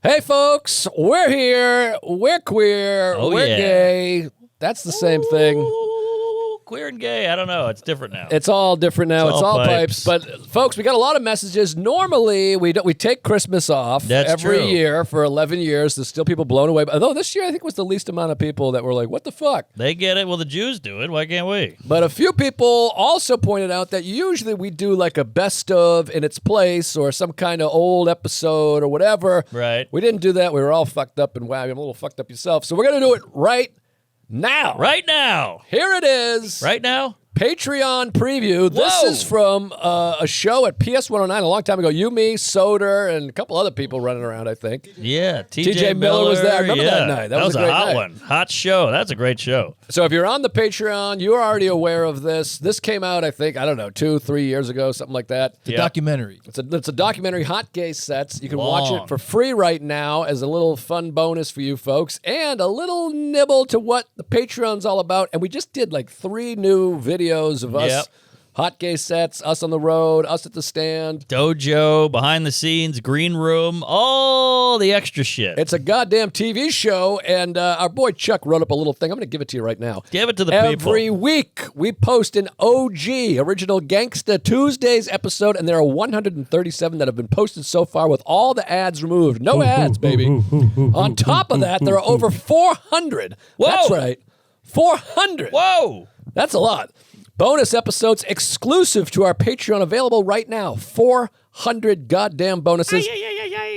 Hey, folks, we're here. We're queer. We're gay. That's the same thing. Queer and gay. I don't know. It's different now. It's all different now. It's all pipes. But, folks, we got a lot of messages. Normally, we take Christmas off every year for 11 years. There's still people blown away. Although this year, I think was the least amount of people that were like, what the fuck? They get it. Well, the Jews do it. Why can't we? But a few people also pointed out that usually we do like a best of in its place or some kind of old episode or whatever. Right. We didn't do that. We were all fucked up and wow, you're a little fucked up yourself. So we're going to do it right now. Right now. Here it is. Right now? Patreon preview. This is from a show at PS109 a long time ago. You, me, Soder, and a couple other people running around, I think. Yeah, T.J. Miller was there. I remember that night. That was a great hot night. one. Hot show. That's a great show. So if you're on the Patreon, you're already aware of this. This came out, I think, 2-3 years ago, something like that. It's a documentary. It's a documentary, Hot Gay Sets. You can watch it for free right now as a little fun bonus for you folks and a little nibble to what the Patreon's all about. And we just did like 3 new videos of us. Hot Gay Sets, us on the road, us at the stand. Dojo, behind the scenes, green room, all the extra shit. It's a goddamn TV show, and our boy Chuck wrote up a little thing. I'm going to give it to you right now. Give it to the people. Every week, we post an OG, Original Gangsta Tuesdays episode, and there are 137 that have been posted so far with all the ads removed. No ads, baby. On top of that, there are over 400. Whoa. That's right. 400. Whoa. That's a lot. Bonus episodes exclusive to our Patreon available right now. 400 goddamn bonuses.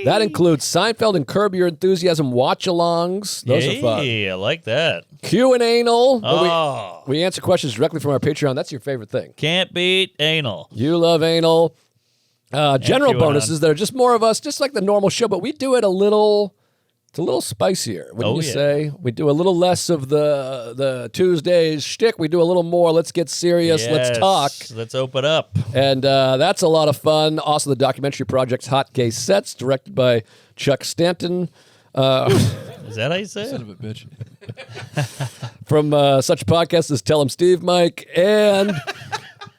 That includes Seinfeld and Curb Your Enthusiasm watch-alongs. Those are fun. I like that. Q and anal. Oh. We answer questions directly from our Patreon. That's your favorite thing. Can't beat anal. You love anal. General bonuses that are just more of us, just like the normal show, but we do it a little... It's a little spicier, wouldn't you say? We do a little less of the Tuesdays shtick. We do a little more. Let's get serious. Let's talk. Let's open up. And that's a lot of fun. Also, the documentary project's Hot Gay Sets, directed by Chuck Stanton. Is that how you say it? Son of a bitch. From such podcasts as Tell 'em Steve, Mike, and...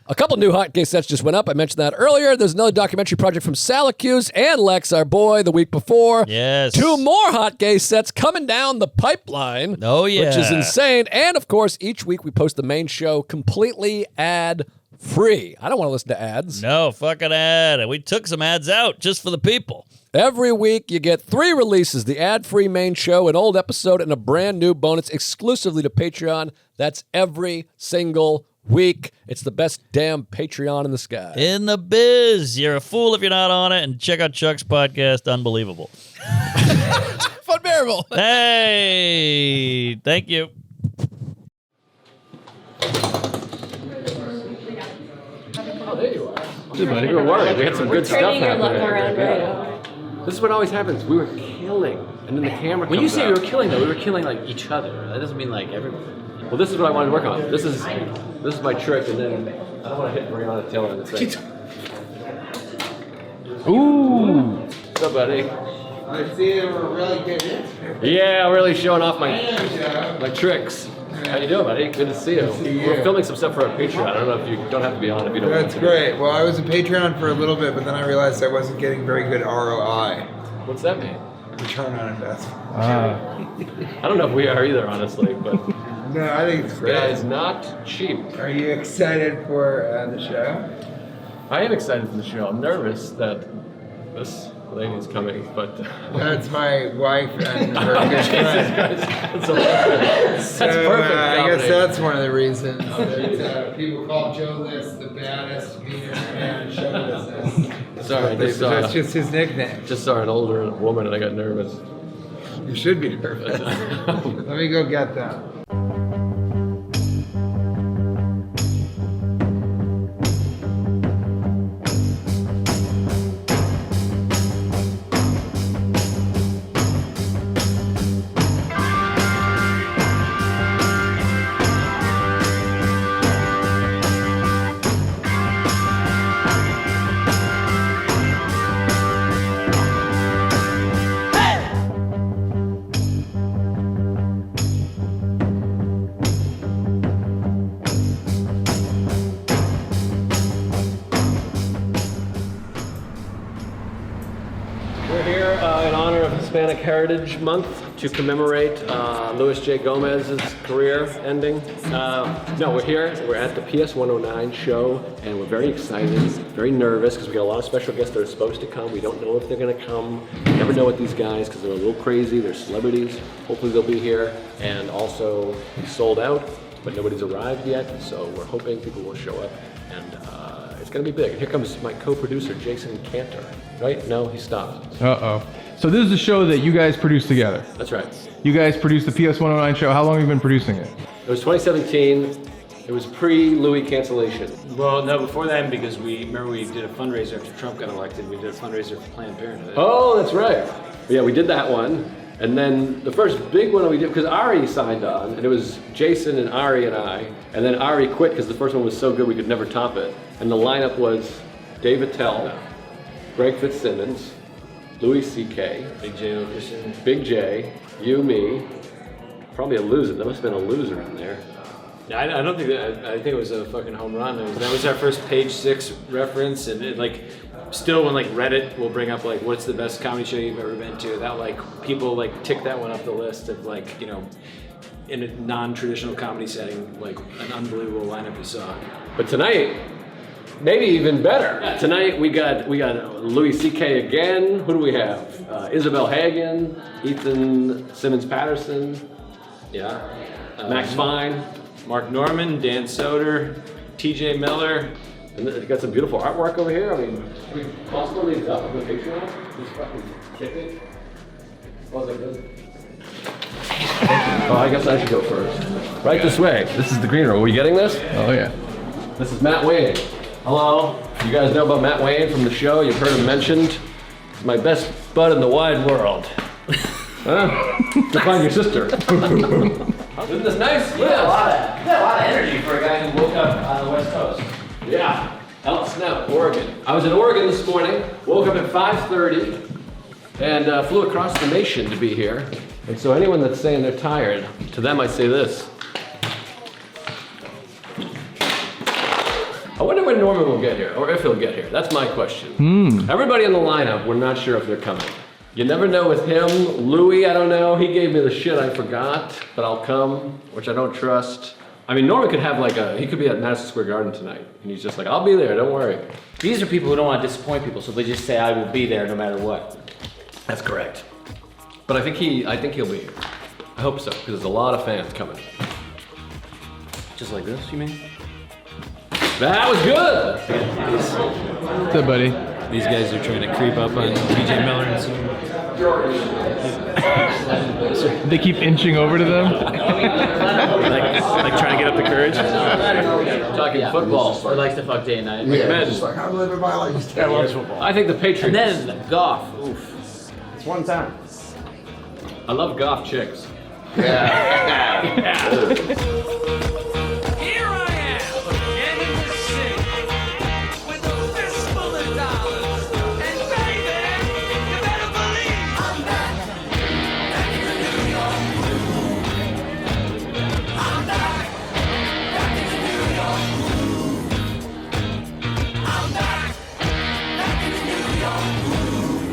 A couple new Hot Gay Sets just went up. I mentioned that earlier. There's another documentary project from Salacuse and Lex, our boy, the week before. Yes. 2 more Hot Gay Sets coming down the pipeline. Oh, yeah. Which is insane. And, of course, each week we post the main show completely ad-free. I don't want to listen to ads. No, fucking ad. We took some ads out just for the people. Every week you get 3 releases, the ad-free main show, an old episode, and a brand new bonus exclusively to Patreon. That's every single week. It's the best damn Patreon in the sky. In the biz. You're a fool if you're not on it. And check out Chuck's podcast, Unbelievable. Fun bearable. Hey, thank you. Oh, there you are. Dude, buddy, we were worried. We had some good stuff happening. This is what always happens. We were killing, and then the camera comes When you say out. we were killing, though, we were killing like each other. That doesn't mean like everyone. Well, this is what I wanted to work on. This is my trick, and then I don't want to hit Brianna Taylor in the face. Ooh. What's up, buddy? I see you were really good. Yeah, really showing off my tricks. How you doing, buddy? Good to see you. We're filming some stuff for our Patreon. I don't know if you don't have to be on if you don't want That's to. great. Well, I was a Patreon for a little bit, but then I realized I wasn't getting very good ROI. What's that mean? Return on investment. I don't know if we are either, honestly, but No, I think it's this great. guy is not cheap. Are you excited for the show? I am excited for the show. I'm nervous that this lady is coming, but... That's my wife and her good friend. That's perfect. I guess that's one of the reasons that people call Joe List the baddest, meanest man in show business. Sorry, That's just his nickname. just saw an older woman and I got nervous. You should be nervous. Let me go get that. Hispanic Heritage Month to commemorate Louis J. Gomez's career ending. No, we're here. We're at the PS109 show, and we're very excited, very nervous, because we got a lot of special guests that are supposed to come. We don't know if they're going to come. We never know with these guys, because they're a little crazy. They're celebrities. Hopefully they'll be here. And also, we sold out, but nobody's arrived yet, so we're hoping people will show up. And it's going to be big. And here comes my co-producer, Jason Kanter. Right? No, he stopped. Uh-oh. So this is a show that you guys produced together. That's right. You guys produced the PS109 show. How long have you been producing it? It was 2017. It was pre-Louis cancellation. Well, no, before that, because we did a fundraiser after Trump got elected. We did a fundraiser for Planned Parenthood. Oh, that's right. Yeah, we did that one. And then the first big one we did, because Ari signed on, and it was Jason and Ari and I. And then Ari quit because the first one was so good we could never top it. And the lineup was Dave Attell, Greg Fitzsimmons, Louis CK, Big J, you, me, probably a loser. There must have been a loser in there. Yeah, I don't think that. I think it was a fucking home run. That was our first Page 6 reference, and it, like, still when like Reddit will bring up like what's the best comedy show you've ever been to, that like people like tick that one up the list of like, you know, in a non-traditional comedy setting, like an unbelievable lineup you saw. But tonight, maybe even better. Tonight we got Louis CK again. Who do we have? Isabel Hagen, Ethan Simmons-Patterson, Max Fine, Mark Norman, Dan Soder, T.J. Miller. And you got some beautiful artwork over here. I mean, can we possibly leave up with the picture on? Just fucking kick it. Oh, I guess I should go first. Right this way. This is the green room. Are we getting this? Oh, yeah. This is Matt Wayne. Hello. You guys know about Matt Wayne from the show? You've heard him mentioned. He's my best bud in the wide world. Huh? To find your sister. Isn't this nice? You got a lot of energy for a guy who woke up on the West Coast. Yeah, Elk Snout, Oregon. I was in Oregon this morning, woke up at 5:30, and flew across the nation to be here. And so anyone that's saying they're tired, to them I say this. I wonder when Norman will get here, or if he'll get here. That's my question. Everybody in the lineup, we're not sure if they're coming. You never know with him. Louis, I don't know. He gave me the shit I forgot, but I'll come, which I don't trust. I mean, Norman could have he could be at Madison Square Garden tonight. And he's just like, I'll be there, don't worry. These are people who don't want to disappoint people, so they just say, I will be there no matter what. That's correct. But I think he'll be here. I hope so, because there's a lot of fans coming. Just like this, you mean? That was good! What's up, buddy? These guys are trying to creep up on T.J. Miller and some. They keep inching over to them. like trying to get up the courage. Talking football. He likes to fuck day and night. Yeah, Just like, I'm living my life. Just I love football. I think the Patriots. And then the golf. Oof. It's one time. I love golf chicks. Yeah. Here I am, again in the city, with a fistful of dollars, and baby, you better believe I'm back in the New York groove. I'm back in the New York groove. I'm back in the New York groove.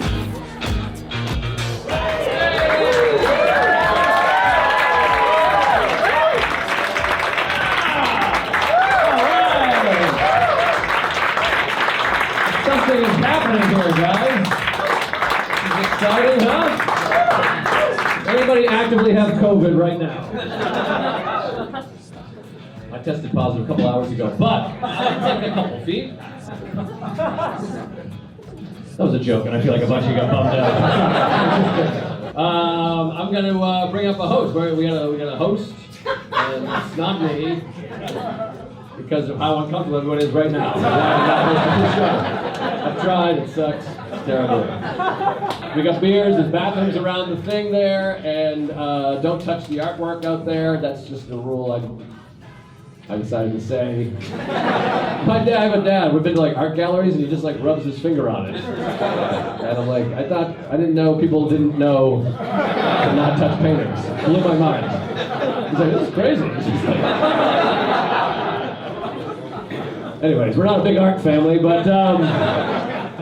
Something is happening here, guys. Is it exciting, huh? Anybody actively have COVID right now? I tested positive a couple hours ago, but I'll take a couple feet. That was a joke, and I feel like a bunch of you got bummed out. I'm going to bring up a host. We got a host, and it's not me, because of how uncomfortable everyone is right now. I've tried, it sucks, it's terrible. We got beers, there's bathrooms around the thing there, and don't touch the artwork out there. That's just a rule I decided to say. I have a dad. We've been to like art galleries, and he just like rubs his finger on it. And I'm like, I didn't know people didn't know to not touch paintings. It blew my mind. He's like, this is crazy. It's just like... Anyways, we're not a big art family, but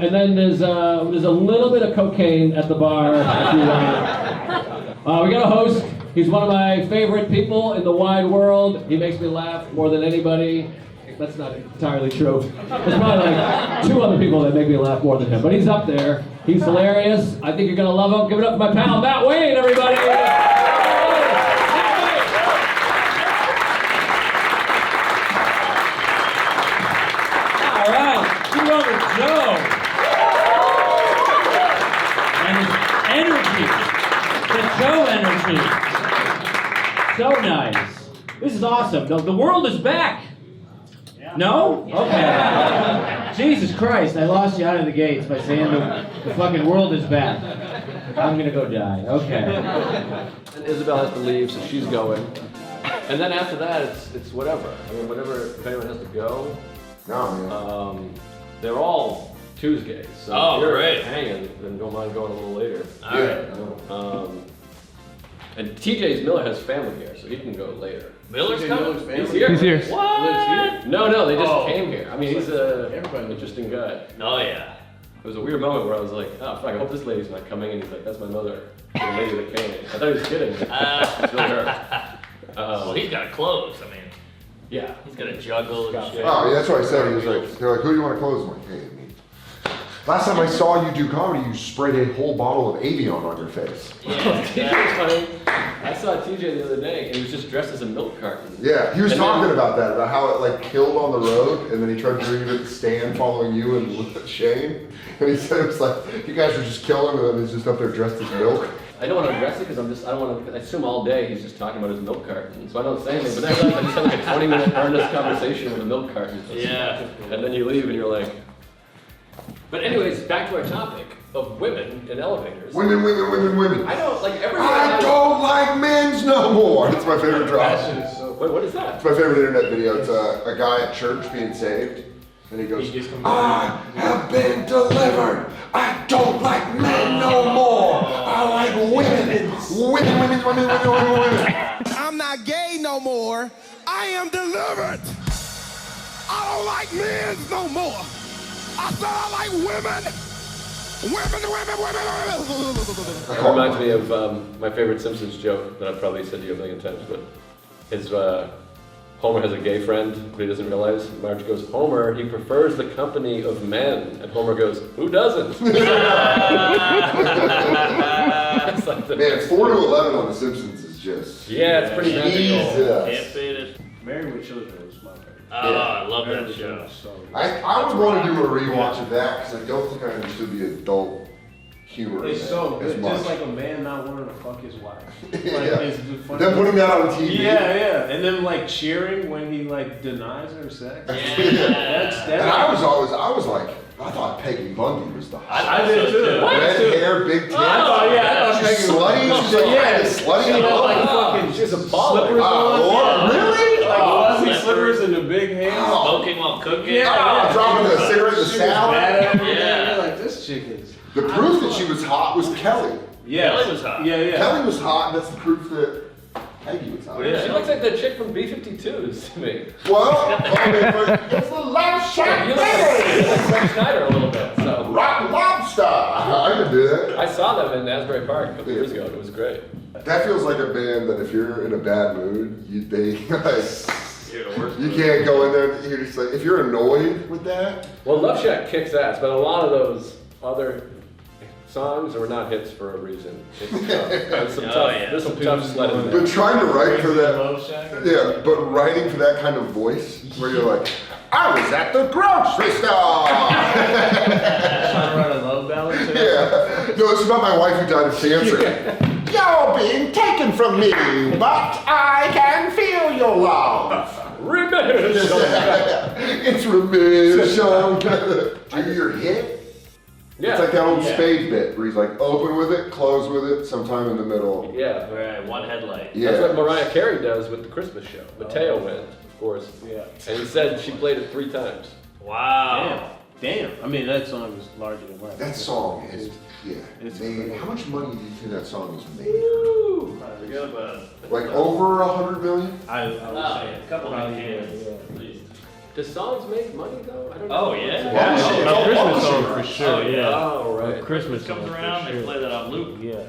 And then there's a little bit of cocaine at the bar. If you want. We got a host. He's one of my favorite people in the wide world. He makes me laugh more than anybody. That's not entirely true. There's probably like 2 other people that make me laugh more than him. But he's up there. He's hilarious. I think you're going to love him. Give it up for my pal, Matt Wayne, everybody. All right. Give it up for Joe. And his energy. The Joe energy. So nice. This is awesome. The world is back. No? Okay. Jesus Christ, I lost you out of the gates by saying the fucking world is back. I'm gonna go die. Okay. And Isabel has to leave, so she's going. And then after that, it's whatever. I mean, whatever, if anyone has to go. No, they're all Tuesdays. So Oh, if you're great. hanging, then don't mind going a little later. All right. And TJ's Miller has family here, so he can go later. Miller's coming? He's here. He's here. What? No, they just came here. I mean, he's an interesting guy. Oh, yeah. It was a weird moment where I was like, oh, fuck, I hope this lady's not coming. And he's like, that's my mother, the lady that came. I thought he was kidding. It's really her. Well, he's got to close. I mean, Yeah. he's got to juggle and shit. Oh, yeah, that's what I said. He was like, they're like, who do you want to close? I'm like, hey, me. Last time I saw you do comedy, you sprayed a whole bottle of Avion on your face. Yeah, TJ's funny. I saw TJ the other day, and he was just dressed as a milk carton. Yeah, he was And talking then- about that, about how it like killed on the road, and then he tried doing it at the stand following you and Shane. And he said it was like, you guys were just killing him, and then he's just up there dressed as milk. I don't want to address it because I don't want to, I assume all day he's just talking about his milk carton. So I don't say anything, but then I realized I just had like a 20-minute earnest conversation with a milk carton. Yeah. And then you leave and you're like, but anyways, back to our topic of women in elevators. Women. I don't, like everyone. I don't like men's no more. That's my favorite drop. Wait, what is that? It's my favorite internet video. It's a guy at church being saved, and he goes, I have been delivered. I don't like men no more. I like women. Women. I'm not gay no more. I am delivered. I don't like men no more. I said I like women. Women. It reminds me of my favorite Simpsons joke that I've probably said to you a million times, but is Homer has a gay friend, but he doesn't realize. Marge goes, Homer, he prefers the company of men. And Homer goes, who doesn't? It's like the Man, 4 to 11 on The Simpsons is just. Yeah, it's pretty magical. Jesus. Can't beat it. Married with Children was my favorite. Oh, I love that show. I would want to do a rewatch of that because I don't think I understood the adult humor. It's in so that as good, much. just like a man not wanting to fuck his wife. Like, Yeah. it's just funny. Them putting that on TV. Yeah, and then like cheering when he like denies her sex. Yeah. And I was like, I thought Peggy Bundy was the hot. I did too. Red hair, big tits. Oh, yeah, I thought Peggy She's was- slutty. She's like Yeah. kind of slutty. She had like fucking she's a baller. slippers on. Really? Like fuzzy slippers. slippers and the big hands. Smoking while cooking. Yeah. Dropping a cigarette in the She was salad. bad at everything. Yeah. You're like, this chick is. The proof that she was hot was Kelly. Yeah. Kelly was hot. Yeah. Kelly was hot, and that's the proof that Peggy was hot. Yeah. She looks like the chick from B-52s to me. Well, it's the love shot You look like Zack Snyder a little bit. So Rock lobster. I could do that. I saw them in Asbury Park a couple years ago, and it was great. That feels like a band that if you're in a bad mood, they like, You're the worst. you can't go in there. You're just like, if you're annoyed with that, Well, Love Shack kicks ass, but a lot of those other songs are not hits for a reason. It's tough. There's some tough, yeah. there's some tough sledding there. but trying to write for that, Love Shack. yeah, but writing for that kind of voice where you're like, I was at the grocery store. Trying to write a love ballad too. Yeah. No, it's about my wife who died of cancer. You're being taken from me, but I can feel your love. Revenge! It's remission. Do your hit? Yeah. It's like that old Yeah. Spade bit where he's like, open with it, close with it, sometime in the middle. Yeah. Right, one headlight. Yeah. That's what Mariah Carey does with the Christmas show. Mateo went, of course. Yeah. And he said she played it 3 times. Wow. Damn. I mean, that song was larger than life. That song is, yeah. It's made, crazy. how much money do you think that song has made? Woo! Forget about it. Like over 100 million? I would say A couple of probably, hands, yeah. at least. Does songs make money though? I don't know. Oh yeah. A Christmas song for sure. Oh yeah. Oh right. Christmas comes around, they play that on loop. Yeah.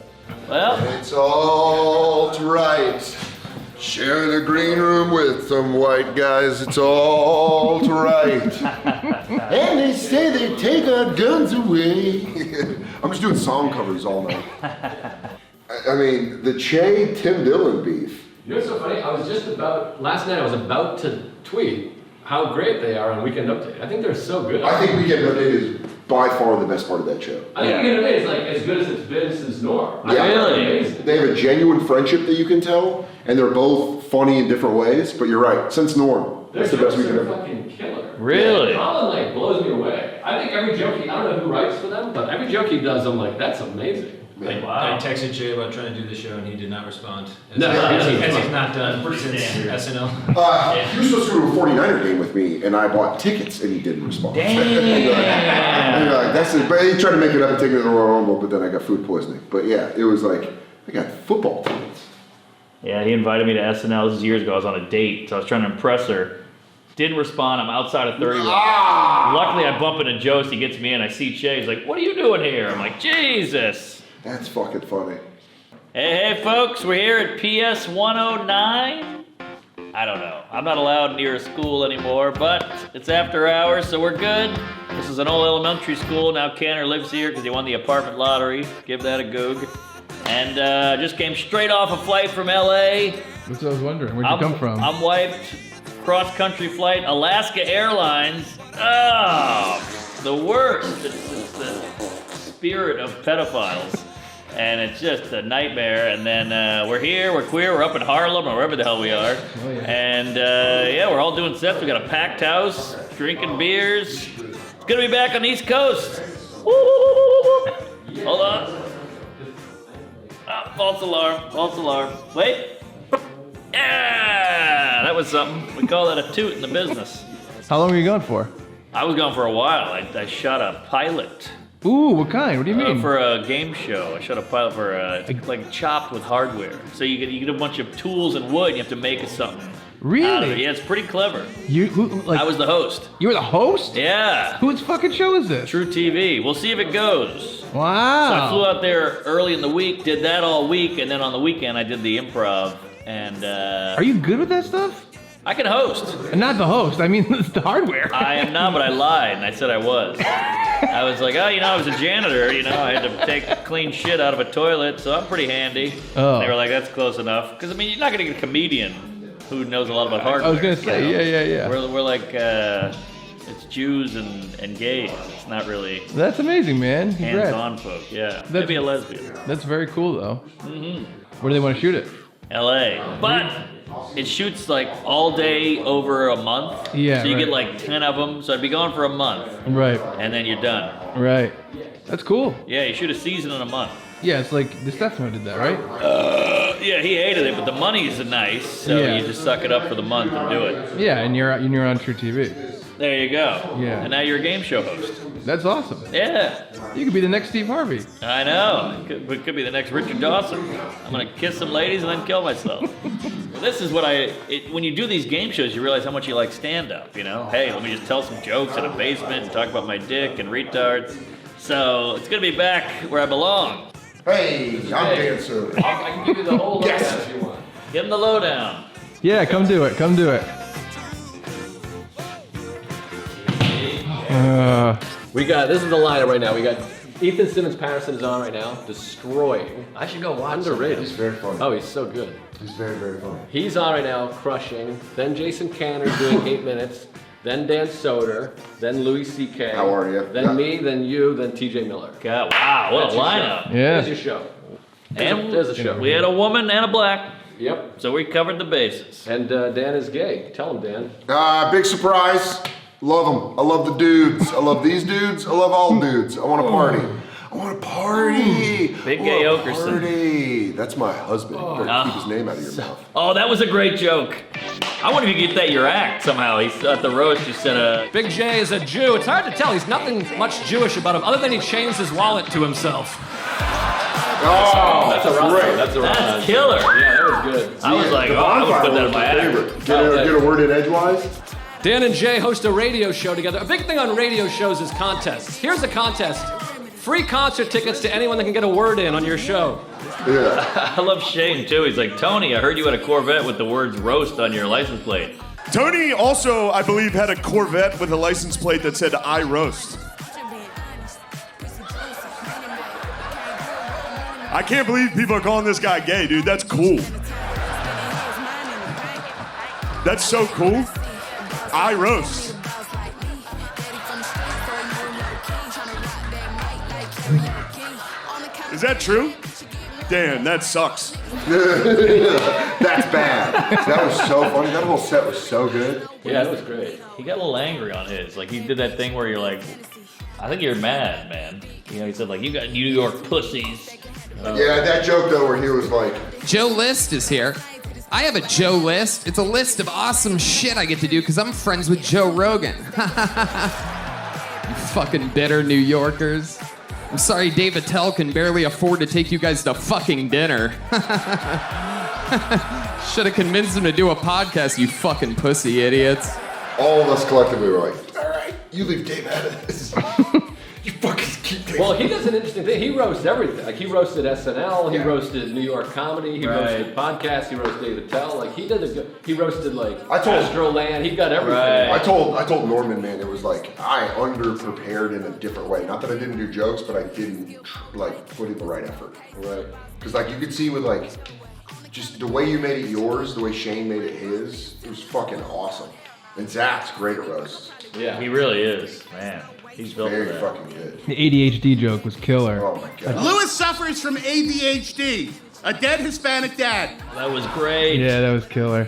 Well, It's all right. Share the green room with some white guys. It's all right. And they say they take our guns away. I'm just doing song covers all night. I mean, the Che Tim Dillon beef. You know what's so funny? Last night I was about to tweet how great they are on Weekend Update. I think they're so good. I think Weekend Update is by far the best part of that show. I think Weekend Update is like as good as it's been since Norm. Yeah. Really? They have a genuine friendship that you can tell, and they're both funny in different ways, but you're right, since Norm, that's the best Weekend Update. Fucking killer. Really? Colin like blows me away. I think every joke I don't know who writes for them, but every joke he does, I'm like, that's amazing. I texted Jay about trying to do the show and he did not respond. No, as he's not done since SNL. He was supposed to go to a 49er game with me, and I bought tickets, and he didn't respond. Damn. That's it. But he tried to make it up and take it to the Royal Rumble, but then I got food poisoning. But yeah, it was like, I got football tickets. Yeah, he invited me to SNL. This is years ago. I was on a date, so I was trying to impress her. Didn't respond. I'm outside of 30 rows. Luckily, I bump into Jost. He gets me in. I see Che. He's like, "What are you doing here?" I'm like, "Jesus." That's fucking funny. Hey, folks, we're here at PS109. I don't know. I'm not allowed near a school anymore, but it's after hours, so we're good. This is an old elementary school. Now Kanter lives here because he won the apartment lottery. Give that a goog. And just came straight off a flight from LA. That's what I was wondering. Where'd you come from? I'm wiped. Cross-country flight, Alaska Airlines. Oh, the worst. It's the spirit of pedophiles. And it's just a nightmare. And then we're here, we're queer, we're up in Harlem or wherever the hell we are. Oh, yeah. And yeah, we're all doing sets. We got a packed house, drinking beers. It's gonna be back on the East Coast. Hold on. Ah, false alarm. Wait. Yeah, that was something. We call that a toot in the business. How long were you gone for? I was gone for a while. I shot a pilot. Ooh, what kind? What do you mean? For a game show. I shot a pilot for like chopped with hardware. So you get a bunch of tools and wood. And you have to make something. Really? Out of it. Yeah, it's pretty clever. I was the host. You were the host? Yeah. Whose fucking show is this? True TV. We'll see if it goes. Wow. So I flew out there early in the week, did that all week, and then on the weekend I did the improv. And Are you good with that stuff? I can host. And not the host. I mean, it's the hardware. I am not, but I lied, and I said I was. I was like, I was a janitor, I had to take clean shit out of a toilet, so I'm pretty handy. Oh. And they were like, that's close enough. Because, you're not going to get a comedian who knows a lot about hardware. I was going to say, yeah. We're like, it's Jews and gays. It's not really That's amazing, man. hands-on folk, yeah. Maybe a lesbian. That's very cool, though. Mm-hmm. Where do they want to shoot it? LA. But it shoots like all day over a month. Yeah, So you right. get like 10 of them. So I'd be gone for a month. Right. And then you're done. Right. That's cool. Yeah, you shoot a season in a month. Yeah, it's like DeStefano did that, right? Yeah, he hated it, but the money's nice, so Yeah. you just suck it up for the month and do it. Yeah, and you're on True TV. There you go. Yeah. And now you're a game show host. That's awesome. Yeah. You could be the next Steve Harvey. I know. It could be the next Richard Dawson. I'm gonna kiss some ladies and then kill myself. This is what when you do these game shows, you realize how much you like stand-up, Hey, let me just tell some jokes in a basement and talk about my dick and retards. So it's gonna be back where I belong. Hey, I'm Dan Soder. I can give you the whole lowdown if you want. Give him the lowdown. Yeah, come do it. This is the lineup right now. We got Ethan Simmons-Patterson is on right now, destroying. I should go watch Underrated. He's very funny. Oh, he's so good. He's very, very funny. He's on right now, crushing. Then Jason Kanter doing 8 minutes. Then Dan Soder. Then Louis CK. How are you? Then me. Then you. Then TJ Miller. God, wow, what That's a your lineup. show. Yeah. There's your show. There's a show. We had a woman and a black. Yep. So we covered the bases. And Dan is gay. Tell him, Dan. Big surprise. Love them. I love the dudes. I love these dudes. I love all dudes. I want to party. I want to party. Big gay Okerson. Party. That's my husband. You better keep his name out of your mouth. Oh, that was a great joke. I wonder if you get that your act somehow. He's at the roast. You said Big J is a Jew. It's hard to tell. He's nothing much Jewish about him, other than he chains his wallet to himself. Oh, That's a great. that's killer. Yeah, that was good. I was like, I would put that in my act. Get a word in edgewise. Dan and Jay host a radio show together. A big thing on radio shows is contests. Here's a contest. Free concert tickets to anyone that can get a word in on your show. I love Shane, too. He's like, Tony, I heard you had a Corvette with the words roast on your license plate. Tony also, I believe, had a Corvette with a license plate that said, I roast. I can't believe people are calling this guy gay, dude. That's cool. That's so cool. I roast. Is that true? Dan, that sucks. That's bad. That was so funny. That whole set was so good. Yeah, that was great. He got a little angry on his. Like, he did that thing where you're like, I think you're mad, man. You know, he said, like, you got New York pussies. Yeah, that joke, though, where he was like... Joe List is here. I have a Joe List. It's a list of awesome shit I get to do because I'm friends with Joe Rogan. You fucking bitter New Yorkers. I'm sorry Dave Attell can barely afford to take you guys to fucking dinner. Should have convinced him to do a podcast, you fucking pussy idiots. All of us collectively were like, all right, you leave Dave out of this. You fucking keep Dave. Well, he does an interesting thing. He roasts everything. Like, he roasted SNL, he roasted New York comedy, he roasted podcasts, he roasted Dave Attell. Like, he did a good, he roasted, like, Astroland. He got everything. I told Norman, man, it was like, I underprepared in a different way. Not that I didn't do jokes, but I didn't, like, put in the right effort. Right. Because, like, you could see with, like, just the way you made it yours, the way Shane made it his, it was fucking awesome. And Zach's great at roasts. Yeah, he really is, man. He's built very for that. fucking good. The ADHD joke was killer. Oh my god. Louis suffers from ADHD, a dead Hispanic dad. That was great. Yeah, that was killer.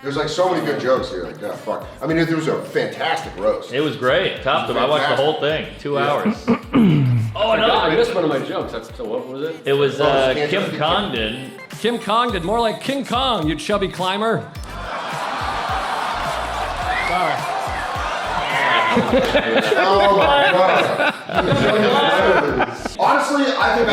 There's like so many good jokes here. Like, oh, fuck. I mean, there was a fantastic roast. It was great. Top to bottom. I watched the whole thing. 2 hours. Oh, no, I missed one of my jokes. So what was it? It was Kim Congdon. Kim Congdon, more like King Kong, you chubby climber. Sorry. Oh my god. Honestly, I think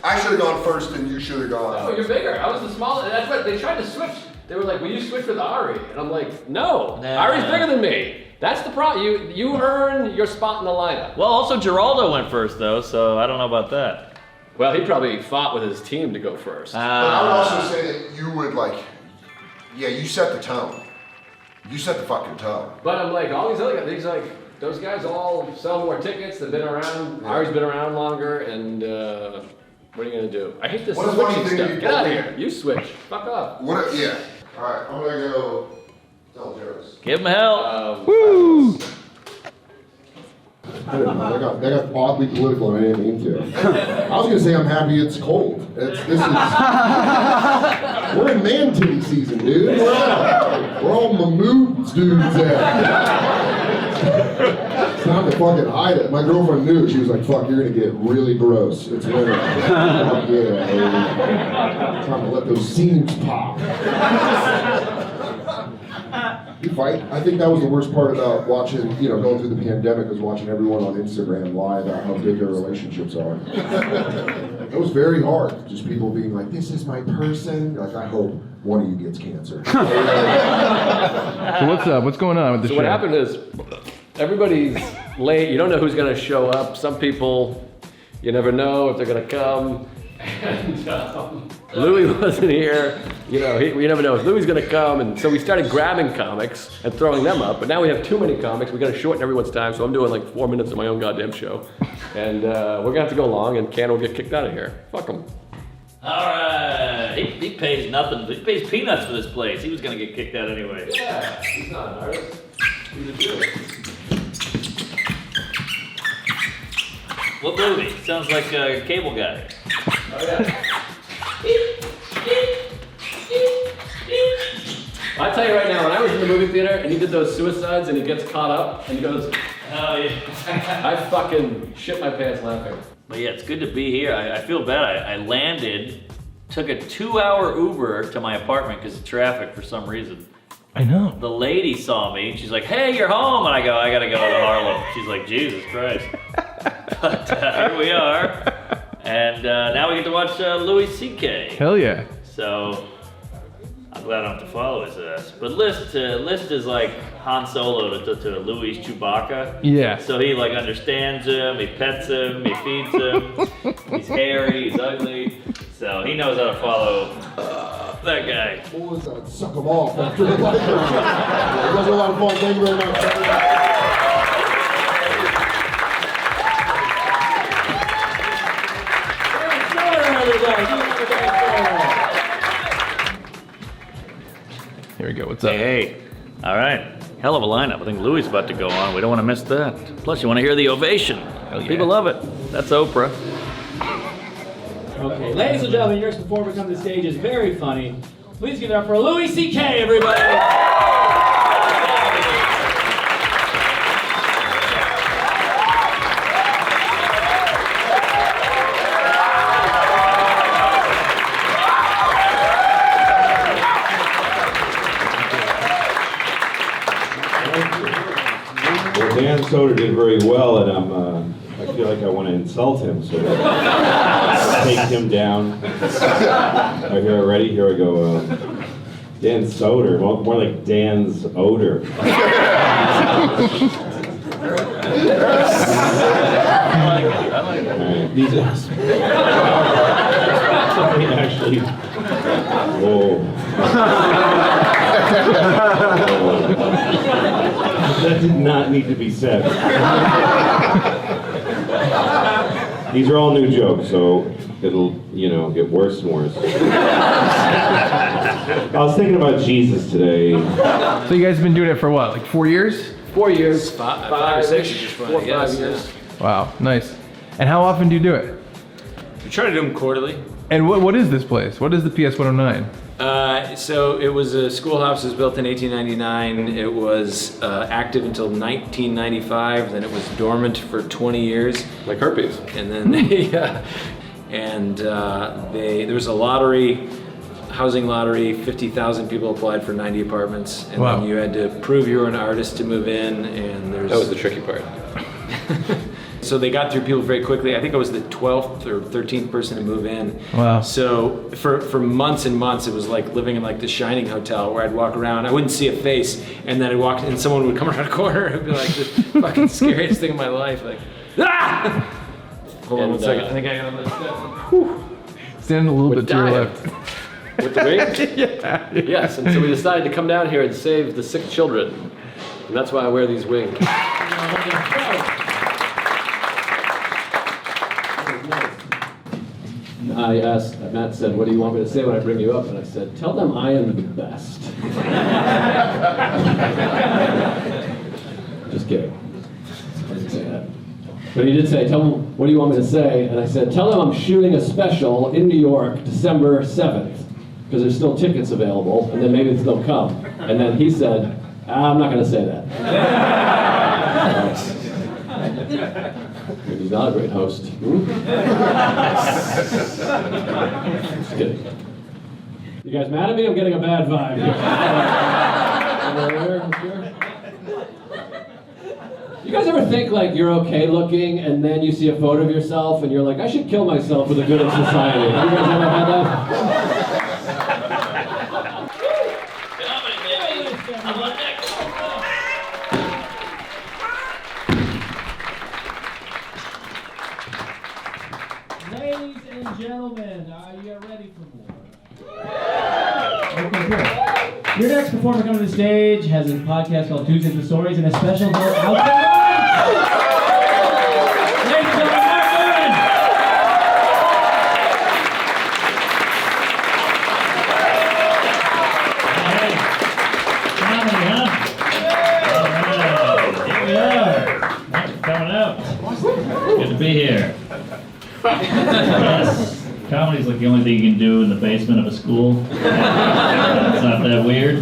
I should have gone first and you should have gone. Oh, you're bigger. I was the smallest. That's what they tried to switch. They were like, "Will you switch with Ari?" And I'm like, "No, Ari's bigger than me." That's the problem. You earn your spot in the lineup. Well, also Geraldo went first though, so I don't know about that. Well, he probably fought with his team to go first. But I would also say that you would like, yeah, you set the tone. You set the fucking tone. But I'm like, all these other guys, those guys all sell more tickets. They've been around. Yeah. Ari's been around longer, and what are you gonna do? I hate this switching stuff. Get out of here. You switch. Fuck off. Yeah. All right, I'm gonna go tell Jaros. Give him hell. Woo! I don't know, that got oddly political and I didn't mean to. I was gonna say I'm happy it's cold. We're in man titty season, dude. We're all Mahmood dudes It's time to fucking hide it. My girlfriend knew. She was like, fuck, you're gonna get really gross. It's winter. Fuck yeah, baby. Time to let those seams pop. You fight. I think that was the worst part about watching, going through the pandemic, was watching everyone on Instagram lie about how big their relationships are. It was very hard. Just people being like, this is my person. Like, I hope one of you gets cancer. So what's up? What's going on with the show? So what happened is, everybody's late. You don't know who's gonna show up. Some people, you never know if they're gonna come. And Louis wasn't here. We never know if Louis gonna come, and so we started grabbing comics and throwing them up. But now we have too many comics. We gotta shorten everyone's time. So I'm doing like 4 minutes of my own goddamn show, and we're gonna have to go long. And Ken will get kicked out of here. Fuck him. All right. He pays nothing. He pays peanuts for this place. He was gonna get kicked out anyway. Yeah, he's not an artist. He's a Jew. What movie? Sounds like a cable guy. Oh yeah. I tell you right now, when I was in the movie theater and he did those suicides and he gets caught up and he goes, oh yeah. I fucking shit my pants laughing. But yeah, it's good to be here. I feel bad. I landed, took a 2-hour Uber to my apartment because of traffic for some reason. I know. The lady saw me and she's like, hey, you're home. And I go, I gotta go to Harlem. She's like, Jesus Christ. But here we are. And now we get to watch Louis CK. Hell yeah. So I'm have to follow his ass. But List is like Han Solo to Louis Chewbacca. Yeah. So he like understands him, he pets him, he feeds him. He's hairy, he's ugly. So he knows how to follow that guy. Boys, I'd suck them off after the lecture. It was a lot of fun. Thank you very much. Here we go. What's up? Hey. All right. Hell of a lineup. I think Louis is about to go on. We don't want to miss that. Plus, you want to hear the ovation. Yeah. People love it. That's Oprah. Okay, ladies and gentlemen, your next performer coming to the stage is very funny. Please give it up for Louis CK, everybody. Well, Dan Soder did very well, and I feel like I want to insult him, so take him down. Are you ready? Here I go. Dan Soder, well, more like Dan's odor. Alright, these are actually. Whoa. That did not need to be said. These are all new jokes, so it'll, get worse and worse. I was thinking about Jesus today. So you guys have been doing it for what, like 4 years? 4 years, five or six, 4 or 5 years. Wow, nice. And how often do you do it? We try to do them quarterly. And what is this place? What is the PS109? So it was a schoolhouse. It was built in 1899. It was active until 1995. Then it was dormant for 20 years. Like herpes. And then there was a lottery, housing lottery. 50,000 people applied for 90 apartments, and Wow. then you had to prove you were an artist to move in. And That was the tricky part. So they got through people very quickly. I think I was the 12th or 13th person to move in. Wow. So for months and months, it was like living in like the Shining Hotel where I'd walk around, I wouldn't see a face, and then I'd walk, and someone would come around a corner. It'd be like the fucking scariest thing in my life. Like, ah! Hold on one second. I think I got another step. Stand a little bit to your diet. left. With the ring? Yeah. Yes, and so we decided to come down here and save the sick children. And that's why I wear these wings. I asked, Matt said, what do you want me to say when I bring you up? And I said, tell them I am the best. Just kidding. I didn't say that. But he did say, tell them, what do you want me to say? And I said, tell them I'm shooting a special in New York, December 7th, because there's still tickets available, and then maybe they'll come. And then he said, I'm not going to say that. He's not a great host. Just kidding. You guys mad at me? I'm getting a bad vibe here. You guys ever think like you're okay looking and then you see a photo of yourself and you're like, I should kill myself for the good of society? Have you guys ever had that? Ladies and gentlemen, are you ready for more? Okay, good. Your next performer coming to the stage has a podcast called Tuesdays with Stories and a special note out there. Ladies and gentlemen, Coming out. Good to be here. Yes, comedy's like the only thing you can do in the basement of a school. It's not that weird.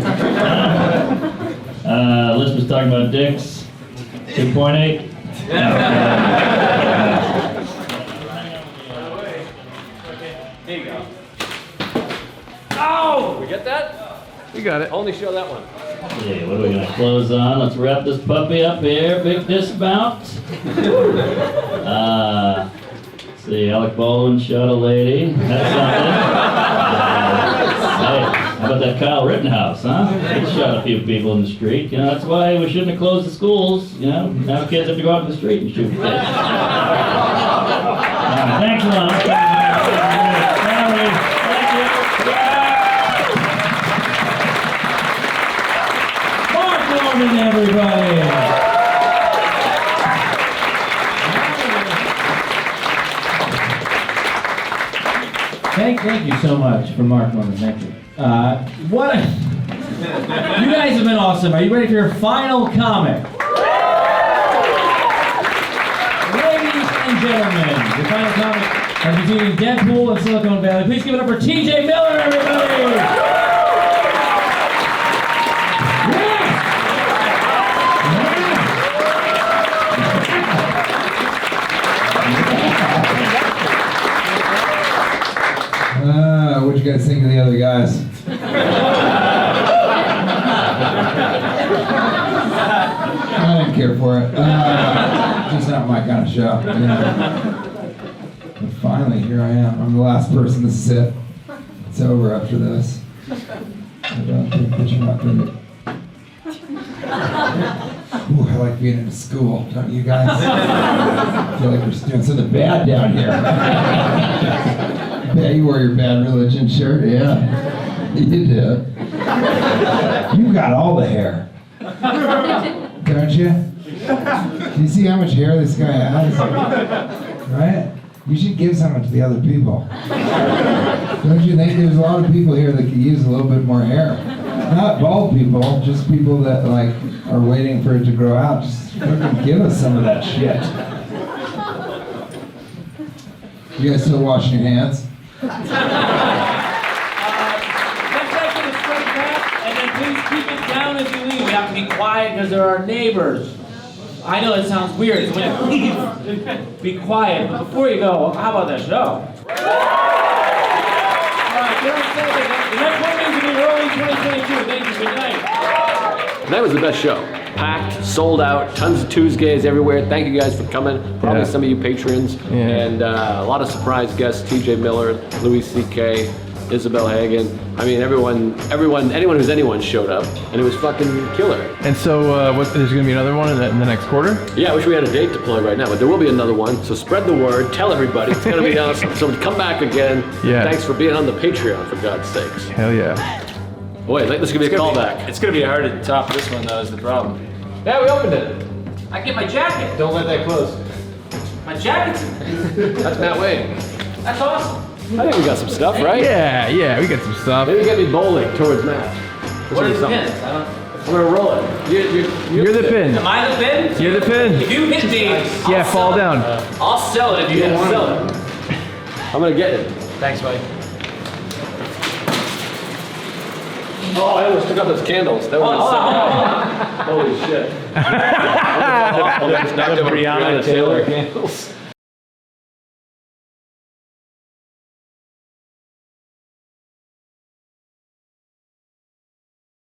Liz was talking about dicks. 2.8. Here you go. Oh! We get that? We got it. Only show that one. Okay, what are we gonna close on? Let's wrap this puppy up here. Big dismount. Let's see, Alec Baldwin shot a lady. That's something. Hey, how about that Kyle Rittenhouse, huh? He shot a few people in the street. You know, that's why we shouldn't have closed the schools. You know, now kids have to go out in the street and shoot kids. Thanks a lot. Mark Norman, everybody. Thank you so much for Mark Norman. Thank you. You guys have been awesome. Are you ready for your final comic? Ladies and gentlemen, your final comic is between Deadpool and Silicon Valley. Please give it up for T.J. Miller, everybody! What'd you guys think of the other guys? I didn't care for it. Just not my kind of show. You know. But finally, here I am. I'm the last person to sit. It's over after this. I don't think that you're not going to. Ooh, I like being in school, don't you guys? I feel like we're doing something bad down here. Yeah, you wore your Bad Religion shirt, yeah. You did. You got all the hair. Don't you? Do you see how much hair this guy has? Right? You should give some to the other people. Don't you think there's a lot of people here that could use a little bit more hair? Not bald people, just people that like are waiting for it to grow out. Just fucking give us some of that shit. You guys still washing your hands? Let's take it a straight back, and then please keep it down as you leave. We have to be quiet because there are neighbors. I know it sounds weird, so when you leave, be quiet. But before you go, how about that show? All right, the next one means to be early 2022. Thank you. Good night. That was the best show. Packed, sold out, tons of Tuesdays everywhere. Thank you guys for coming. Probably some of you patrons. And a lot of surprise guests, T.J. Miller, LOUIS CK, Isabel Hagen. I mean, anyone who's anyone showed up, and it was fucking killer. And so, there's gonna be another one in the next quarter? Yeah, I wish we had a date to plug right now, but there will be another one. So spread the word, tell everybody. It's gonna be awesome. So come back again. Yeah. Thanks for being on the Patreon, for God's sakes. Hell yeah. Boy, this could be a callback. It's gonna be hard to top this one though, is the problem. Yeah, we opened it. I get my jacket. Don't let that close. My jacket's That's Matt Wade. That's awesome. I think we got some stuff, right? Yeah, we got some stuff. Maybe get me bowling towards Matt. What are the pins? I'm gonna roll it. You're the pin. Am I the pin? You're the pin. If you hit me, Yeah, fall down. I'll sell it if you don't sell it. I'm gonna get it. Thanks, Mike. Oh, I almost took out those candles. That was holy shit. Back to Brianna Taylor candles.